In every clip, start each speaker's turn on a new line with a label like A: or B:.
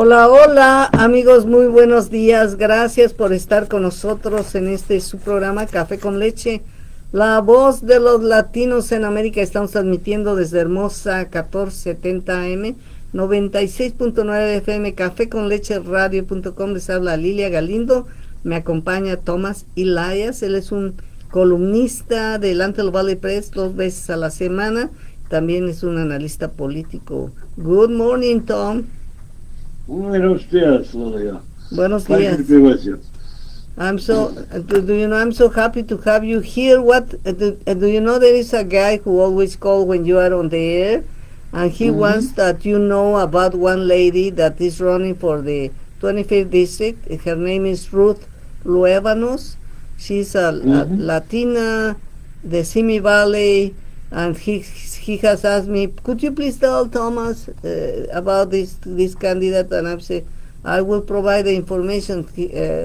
A: Hola, hola, amigos, muy buenos días. Gracias por estar con nosotros en su programa Café con Leche, la voz de los latinos en América. Estamos transmitiendo desde hermosa 1470 AM, 96.9 FM, Café con Leche Radio.com. Les habla Lilia Galindo. Me acompaña Thomas Elias. Él es un columnista del Antelope Valley Press 2 veces a la semana. También es un analista político. Good morning, Tom.
B: Buenos días, Lilia.
A: Buenos
B: Pleasure
A: días.
B: to be with you.
A: I'm so happy to have you here. Do you know there is a guy who always calls when you are on the air, and he wants that you know about one lady that is running for the 25th district. Her name is Ruth Luevanos. She's a Latina, the Simi Valley, and he has asked me, could you please tell Thomas about this candidate? And I've said, I will provide the information.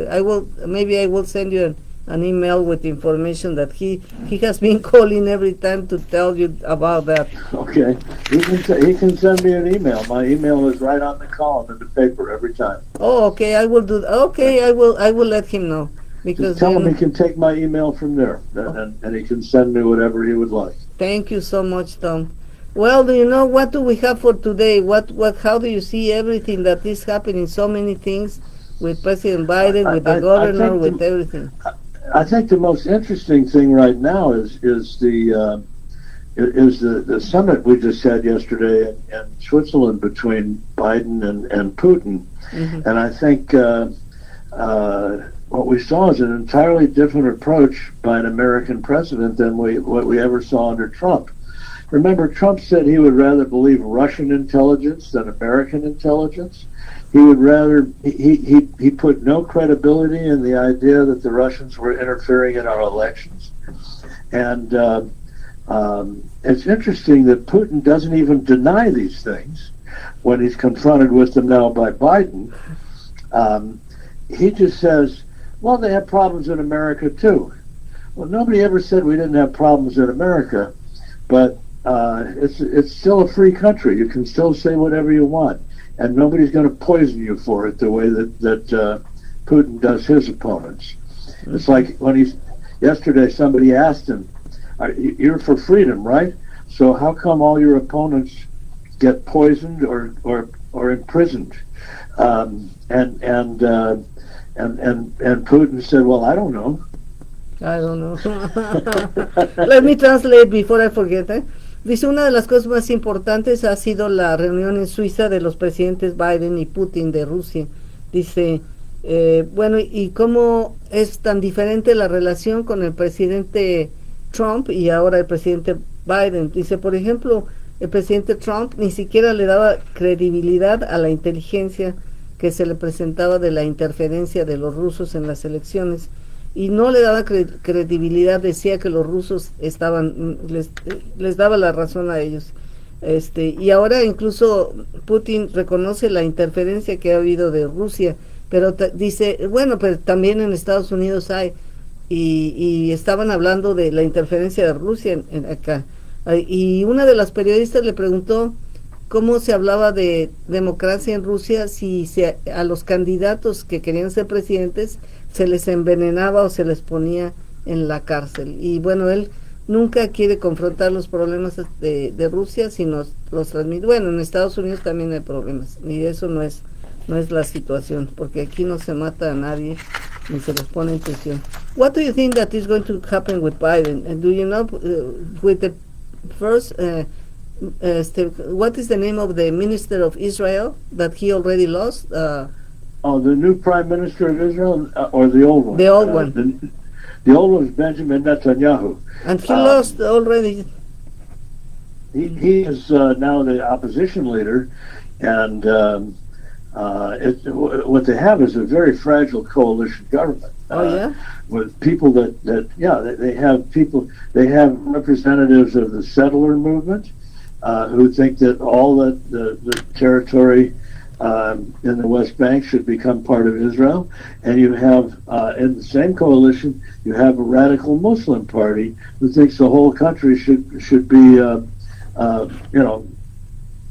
A: I will send you an email with information that he has been calling every time to tell you about that.
B: Okay, he can send me an email. My email is right on the column in the paper every time.
A: Oh, okay, I will do that. Okay, I will let him know. Because
B: just tell him he can take my email from there, and he can send me whatever he would like.
A: Thank you so much, Tom. Well, do you know what do we have for today? How do you see everything that is happening? So many things with President Biden, with the governor, with everything.
B: I think the most interesting thing right now is the summit we just had yesterday in Switzerland between Biden and Putin, and I think what we saw is an entirely different approach by an American president than what we ever saw under Trump. Remember, Trump said he would rather believe Russian intelligence than American intelligence. He would rather, he put no credibility in the idea that the Russians were interfering in our elections. And it's interesting that Putin doesn't even deny these things when he's confronted with them now by Biden. He just says, well, they have problems in America too. Well, nobody ever said we didn't have problems in America, but it's still a free country. You can still say whatever you want, and nobody's going to poison you for it the way that Putin does his opponents. It's like when yesterday somebody asked him, "You're for freedom, right? So how come all your opponents get poisoned or imprisoned?" And Putin said, "Well, I don't know."
A: I don't know. Let me translate before I forget. Dice, una de las cosas más importantes ha sido la reunión en Suiza de los presidentes Biden y Putin de Rusia. Dice, bueno, ¿y cómo es tan diferente la relación con el presidente Trump y ahora el presidente Biden? Dice, por ejemplo, el presidente Trump ni siquiera le daba credibilidad a la inteligencia que se le presentaba de la interferencia de los rusos en las elecciones, y no le daba credibilidad, decía que los rusos les daba la razón a ellos. Y ahora incluso Putin reconoce la interferencia que ha habido de Rusia, pero dice, bueno, pero también en Estados Unidos hay, y estaban hablando de la interferencia de Rusia en acá. Y una de las periodistas le preguntó cómo se hablaba de democracia en Rusia si a los candidatos que querían ser presidentes se les envenenaba o se les ponía en la cárcel. Y bueno, él nunca quiere confrontar los problemas de Rusia, sino los transmite. Bueno, en Estados Unidos también hay problemas, y eso no es la situación, porque aquí no se mata a nadie ni se les pone en prisión. What do you think that is going to happen with Biden? And do you know with the first what is the name of the minister of Israel that he already lost?
B: The new prime minister of Israel, or the old one?
A: The old one.
B: The old one is Benjamin Netanyahu.
A: And he lost already.
B: He is now the opposition leader, and what they have is a very fragile coalition government. With people they have representatives of the settler movement who think that all the territory in the West Bank should become part of Israel, and you have in the same coalition you have a radical Muslim party who thinks the whole country should be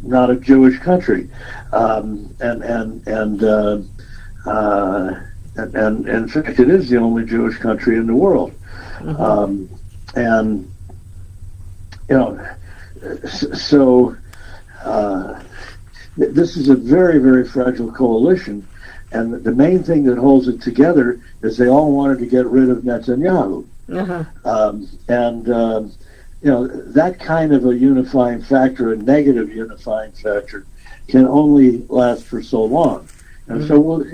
B: not a Jewish country, and in fact, it is the only Jewish country in the world. And so this is a very, very fragile coalition, and the main thing that holds it together is they all wanted to get rid of Netanyahu. That kind of a unifying factor, a negative unifying factor, can only last for so long. And so,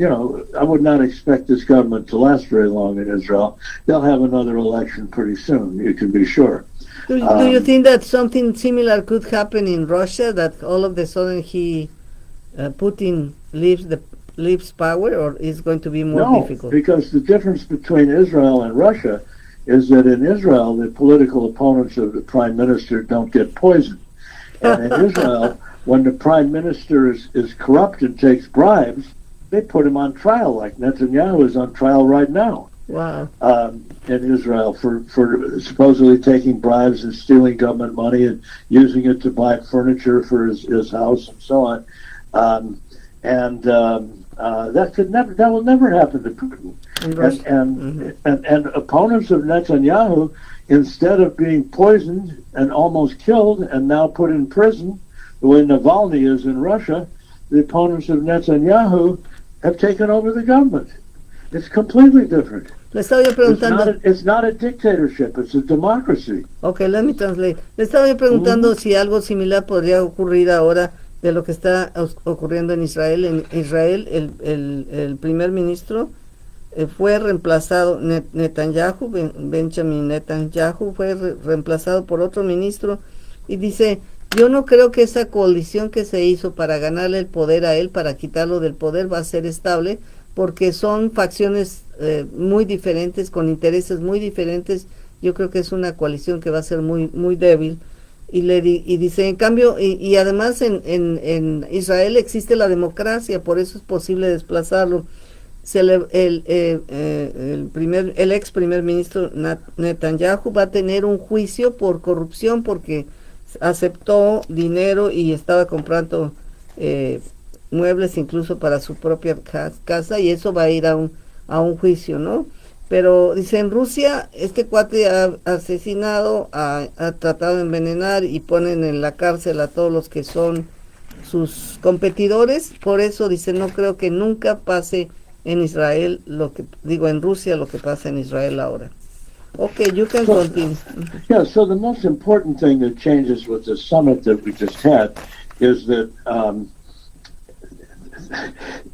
B: I would not expect this government to last very long in Israel. They'll have another election pretty soon, you can be sure.
A: Do you think that something similar could happen in Russia, that all of a sudden Putin leaves power, or is going to be more difficult?
B: No, because the difference between Israel and Russia is that in Israel, the political opponents of the prime minister don't get poisoned. And in Israel, when the prime minister is corrupt and takes bribes, they put him on trial, like Netanyahu is on trial right now.
A: Wow.
B: In Israel for supposedly taking bribes and stealing government money and using it to buy furniture for his house and so on. That will never happen to Putin. And opponents of Netanyahu, instead of being poisoned and almost killed and now put in prison, the way Navalny is in Russia, the opponents of Netanyahu have taken over the government. It's completely different.
A: Le estaba yo preguntando.
B: It's not a dictatorship, it's a democracy.
A: Okay, let me translate. Le estaba yo preguntando si algo similar podría ocurrir ahora de lo que está ocurriendo en Israel. En Israel, el primer ministro fue reemplazado, Netanyahu, Benjamin Netanyahu, fue reemplazado por otro ministro, y dice: yo no creo que esa coalición que se hizo para ganarle el poder a él, para quitarlo del poder, va a ser estable, porque son facciones muy diferentes, con intereses muy diferentes. Yo creo que es una coalición que va a ser muy, muy débil. Y dice, en cambio, y además en Israel existe la democracia, por eso es posible desplazarlo. El ex primer ministro Netanyahu va a tener un juicio por corrupción, porque aceptó dinero y estaba comprando muebles incluso para su propia casa, y eso va a ir a un juicio, ¿no? Pero dice, en Rusia este cuate ha asesinado, ha tratado de envenenar, y ponen en la cárcel a todos los que son sus competidores. Por eso dice, no creo que nunca pase en Israel en Rusia lo que pasa en Israel ahora. Okay, you can continue.
B: Yeah, so the most important thing that changes with the summit that we just had is that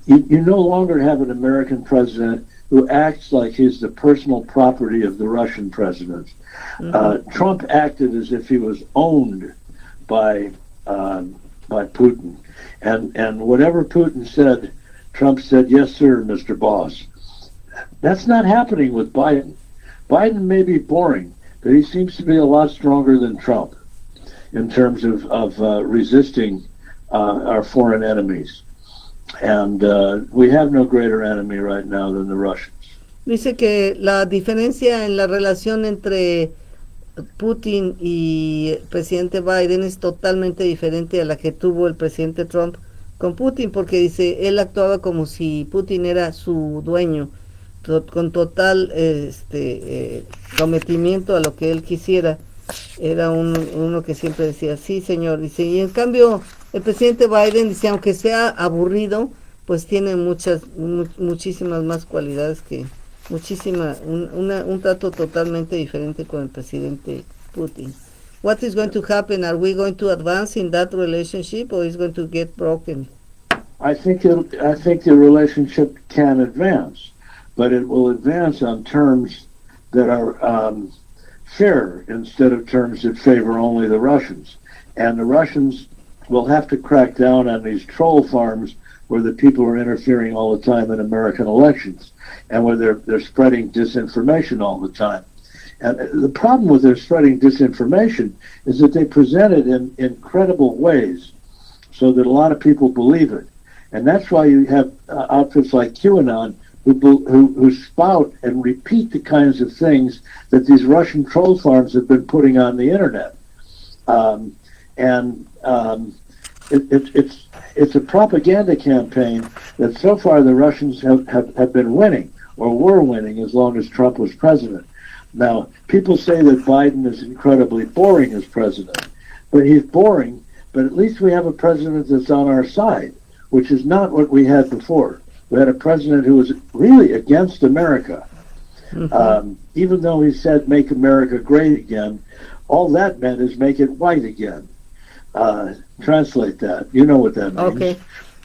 B: you no longer have an American president who acts like he's the personal property of the Russian president. Trump acted as if he was owned by Putin, and whatever Putin said, Trump said, "Yes, sir, Mr. Boss." That's not happening with Biden. Biden may be boring, but he seems to be a lot stronger than Trump in terms of resisting our foreign enemies. And we have no greater enemy right now than the Russians.
A: Dice que la diferencia en la relación entre Putin y el presidente Biden es totalmente diferente a la que tuvo el presidente Trump con Putin, porque dice, él actuaba como si Putin era su dueño, con total sometimiento a lo que él quisiera. Era uno que siempre decía, sí señor, dice, y en cambio el presidente Biden dice, aunque sea aburrido, pues tiene muchísimas más cualidades, un trato totalmente diferente con el presidente Putin. What is going to happen? Are we going to advance in that relationship, or is going to get broken?
B: I think the relationship can advance, but it will advance on terms that are fair instead of terms that favor only the Russians. And the Russians will have to crack down on these troll farms where the people are interfering all the time in American elections, and where they're spreading disinformation all the time. And the problem with their spreading disinformation is that they present it in incredible ways so that a lot of people believe it. And that's why you have outfits like QAnon who spout and repeat the kinds of things that these Russian troll farms have been putting on the internet. it's a propaganda campaign that so far the Russians have been winning or were winning as long as Trump was president. Now, people say that Biden is incredibly boring as president, but he's boring, but at least we have a president that's on our side, which is not what we had before. We had a president who was really against America. Even though he said, make America great again, all that meant is make it white again. Translate that. You know what that means.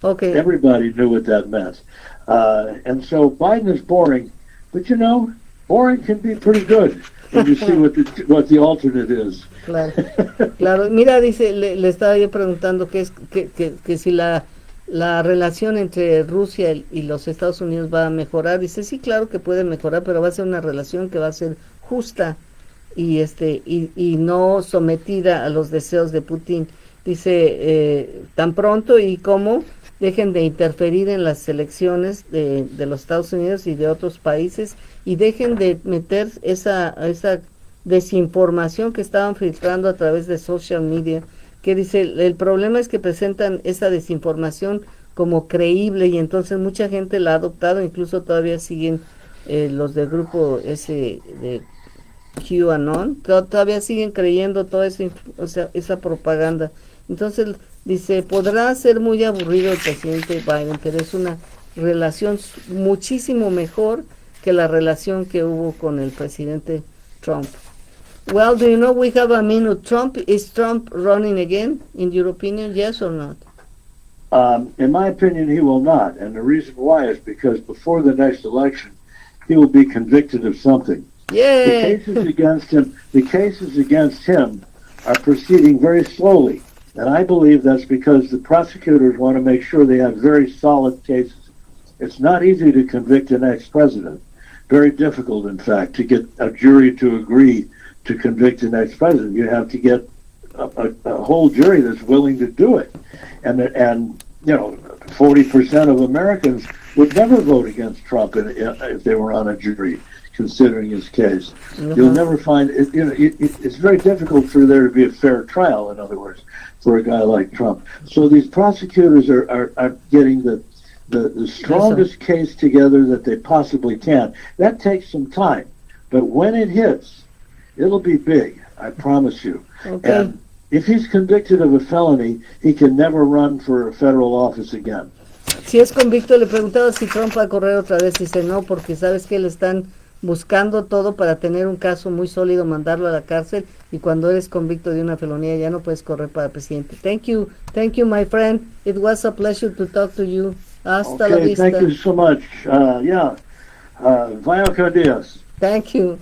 A: Okay.
B: Everybody knew what that meant. And so Biden is boring, but you know, boring can be pretty good when you see what the alternate is.
A: Claro. Mira, dice, le estaba yo preguntando que si la relación entre Rusia y los Estados Unidos va a mejorar. Dice, sí, claro que puede mejorar, pero va a ser una relación que va a ser justa y no sometida a los deseos de Putin. Dice, tan pronto y como dejen de interferir en las elecciones de los Estados Unidos y de otros países y dejen de meter esa desinformación que estaban filtrando a través de social media, que dice, el problema es que presentan esa desinformación como creíble y entonces mucha gente la ha adoptado, incluso todavía siguen los del grupo ese de QAnon, todavía siguen creyendo toda esa propaganda. Entonces dice, podrá ser muy aburrido el presidente Biden, pero es una relación muchísimo mejor que la relación que hubo con el presidente Trump. Well, do you know we have a minute? Is Trump running again, in your opinion, yes or not?
B: In my opinion, he will not. And the reason why is because before the next election, he will be convicted of something.
A: Yeah.
B: The cases against him are proceeding very slowly. And I believe that's because the prosecutors want to make sure they have very solid cases. It's not easy to convict an ex-president. Very difficult, in fact, to get a jury to agree to convict an ex-president. You have to get a whole jury that's willing to do it. And you know, 40% of Americans would never vote against Trump if they were on a jury, considering his case. You'll never find it. You know, it's very difficult for there to be a fair trial. In other words, for a guy like Trump. So these prosecutors are getting the strongest case together that they possibly can. That takes some time, but when it hits, it'll be big. I promise you.
A: Okay.
B: And if he's convicted of a felony, he can never run for a federal office again.
A: Si es convicto, le preguntaba si Trump va a correr otra vez, dice no, porque sabes que le están buscando todo para tener un caso muy sólido, mandarlo a la cárcel, y cuando eres convicto de una felonía ya no puedes correr para presidente. Thank you, my friend. It was a pleasure to talk to you. Hasta la vista.
B: Thank you so much. Vaya con Dios.
A: Thank you.